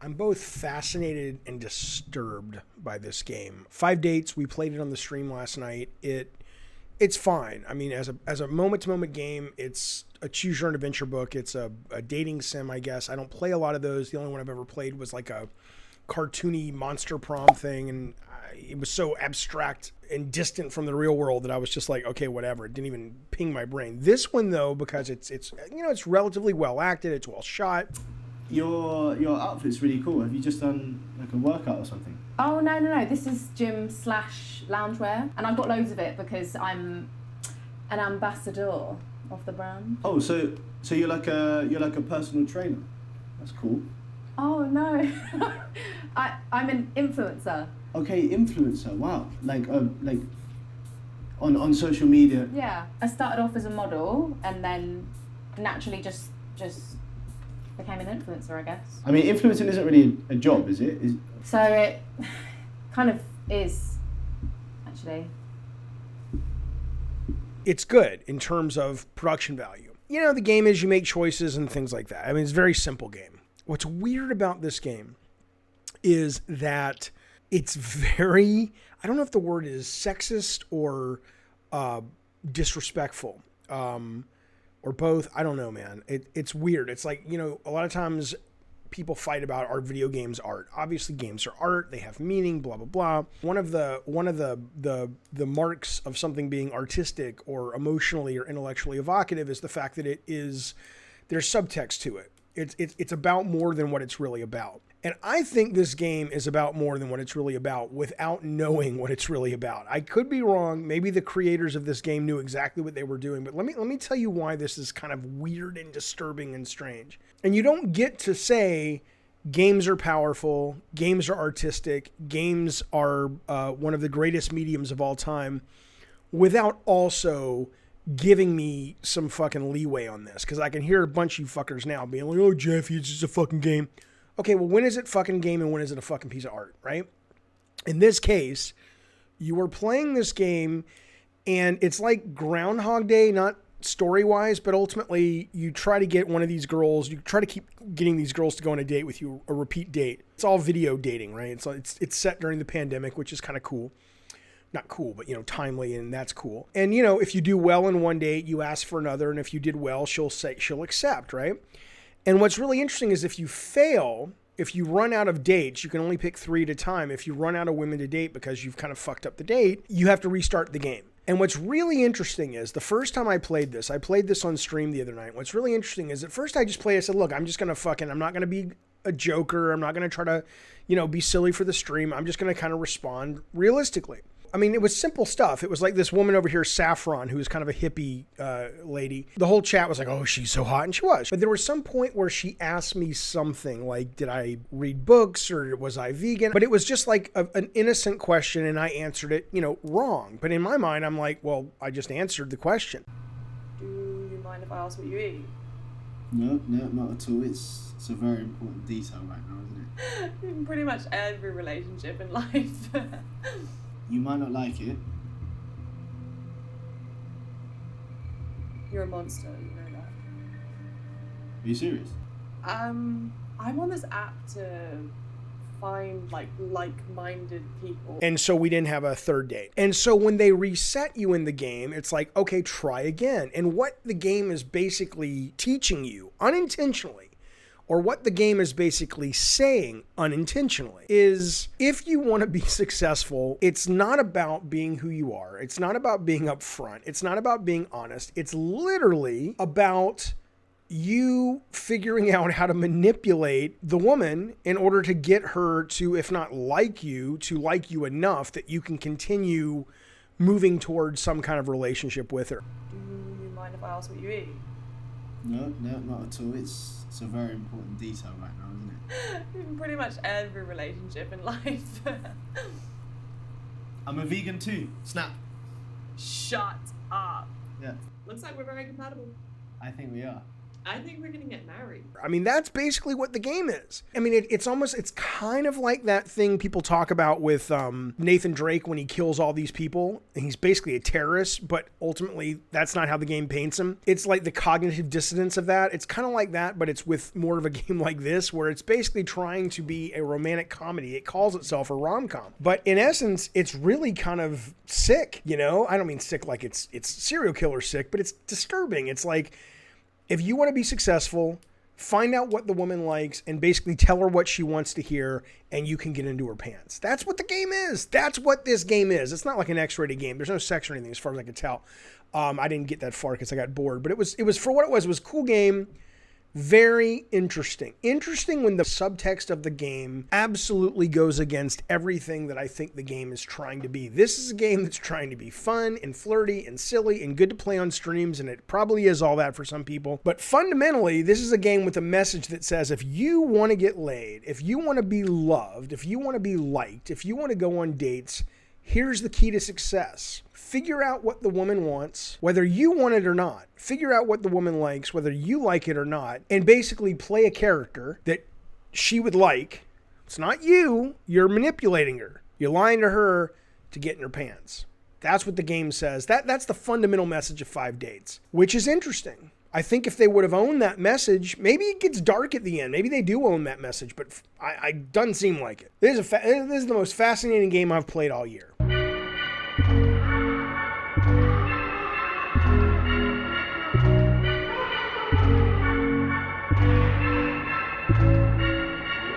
I'm both fascinated and disturbed by this game. 5 dates, we played it on the stream last night. It's fine. I mean, as a moment-to-moment game, it's a choose-your-own-adventure book. It's a dating sim, I guess. I don't play a lot of those. The only one I've ever played was like a cartoony monster prom thing, and it was so abstract and distant from the real world that I was just like, okay, whatever. It didn't even ping my brain. This one, though, because it's it's relatively well acted, it's well shot. Your outfit's really cool. Have you just done like a workout or something? Oh, no. This is gym/loungewear. And I've got loads of it because I'm an ambassador of the brand. Oh, so you're like a personal trainer. That's cool. Oh, no. I'm an influencer. Okay, influencer. Wow. Like on social media. Yeah. I started off as a model and then naturally just became an influencer, I guess. I mean, influencing isn't really a job, is it? So it kind of is, actually. It's good in terms of production value. The game is you make choices and things like that. I mean, it's a very simple game. What's weird about this game is that it's very, I don't know if the word is sexist or disrespectful. Or both. I don't know, man. It's weird. It's like, a lot of times people fight about are video games art. Obviously games are art. They have meaning, blah, blah, blah. One of the marks of something being artistic or emotionally or intellectually evocative is the fact that there's subtext to it. It's about more than what it's really about. And I think this game is about more than what it's really about without knowing what it's really about. I could be wrong. Maybe the creators of this game knew exactly what they were doing, but let me tell you why this is kind of weird and disturbing and strange. And you don't get to say games are powerful, games are artistic, games are one of the greatest mediums of all time without also giving me some fucking leeway on this. Because I can hear a bunch of you fuckers now being like, oh, Jaffe, it's just a fucking game. Okay, well, when is it fucking game and when is it a fucking piece of art, right? In this case, you are playing this game and it's like Groundhog Day, not story-wise, but ultimately you try to get one of these girls, you try to keep getting these girls to go on a date with you, a repeat date. It's all video dating, right? It's set during the pandemic, which is kind of cool. Not cool, but, timely, and that's cool. And, if you do well in one date, you ask for another, and if you did well, she'll accept, right? And what's really interesting is if you fail, if you run out of dates, you can only pick 3 at a time. If you run out of women to date because you've kind of fucked up the date, you have to restart the game. And what's really interesting is the first time I played this on stream the other night. What's really interesting is at first I just played, I said, look, I'm just going to I'm not going to be a joker. I'm not going to try to, be silly for the stream. I'm just going to kind of respond realistically. I mean, it was simple stuff. It was like this woman over here, Saffron, who was kind of a hippie lady. The whole chat was like, oh, she's so hot. And she was. But there was some point where she asked me something like, did I read books or was I vegan? But it was just like an innocent question and I answered it, wrong. But in my mind, I'm like, well, I just answered the question. Do you mind if I ask what you eat? No, not at all. It's a very important detail right now, isn't it? In pretty much every relationship in life. You might not like it. You're a monster, you know that. Are you serious? I'm on this app to find like-minded people. And so we didn't have a third date. And so when they reset you in the game, it's like, okay, try again. And what the game is basically teaching you unintentionally, or what the game is basically saying unintentionally, is if you want to be successful, it's not about being who you are. It's not about being upfront. It's not about being honest. It's literally about you figuring out how to manipulate the woman in order to get her to, if not like you, to like you enough that you can continue moving towards some kind of relationship with her. Do you mind if I ask what you eat? No, not at all. It's a very important detail right now, isn't it? In pretty much every relationship in life. I'm a vegan too. Snap. Shut up. Yeah. Looks like we're very compatible. I think we are. I think we're gonna get married. I mean, that's basically what the game is. I mean, it's kind of like that thing people talk about with Nathan Drake when he kills all these people. And he's basically a terrorist, but ultimately that's not how the game paints him. It's like the cognitive dissonance of that. It's kind of like that, but it's with more of a game like this, where it's basically trying to be a romantic comedy. It calls itself a rom-com. But in essence, it's really kind of sick, you know? I don't mean sick like it's serial killer sick, but it's disturbing. It's like, if you want to be successful, find out what the woman likes and basically tell her what she wants to hear, and you can get into her pants. That's what the game is. That's what this game is. It's not like an X-rated game. There's no sex or anything as far as I can tell. I didn't get that far because I got bored, but it was for what it was. It was a cool game. Very interesting. Interesting when the subtext of the game absolutely goes against everything that I think the game is trying to be. This is a game that's trying to be fun and flirty and silly and good to play on streams, and it probably is all that for some people. But fundamentally, this is a game with a message that says if you want to get laid, if you want to be loved, if you want to be liked, if you want to go on dates, here's the key to success. Figure out what the woman wants, whether you want it or not. Figure out what the woman likes, whether you like it or not, and basically play a character that she would like. It's not you. You're manipulating her. You're lying to her to get in her pants. That's what the game says. That's the fundamental message of 5 Dates, which is interesting. I think if they would have owned that message, maybe it gets dark at the end. Maybe they do own that message, but I doesn't seem like it. This is the most fascinating game I've played all year.